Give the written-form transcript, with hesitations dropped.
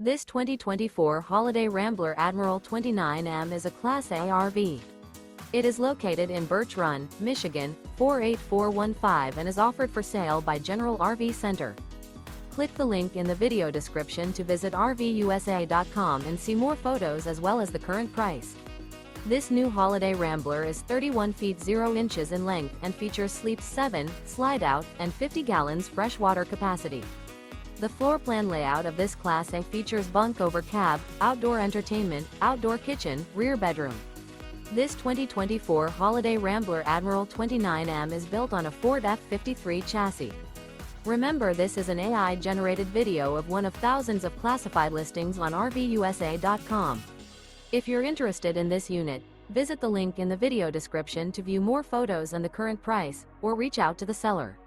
This 2024 Holiday Rambler Admiral 29M is a Class A RV. It is located in Birch Run, Michigan, 48415 and is offered for sale by General RV Center. Click the link in the video description to visit RVUSA.com and see more photos as well as the current price. This new Holiday Rambler is 31 feet 0 inches in length and features sleep 7, slide-out, and 50 gallons freshwater capacity. The floor plan layout of this Class A features bunk over cab, outdoor entertainment, outdoor kitchen, rear bedroom. This 2024 Holiday Rambler Admiral 29M is built on a Ford F-53 chassis. Remember, this is an AI-generated video of one of thousands of classified listings on RVUSA.com. If you're interested in this unit, visit the link in the video description to view more photos and the current price, or reach out to the seller.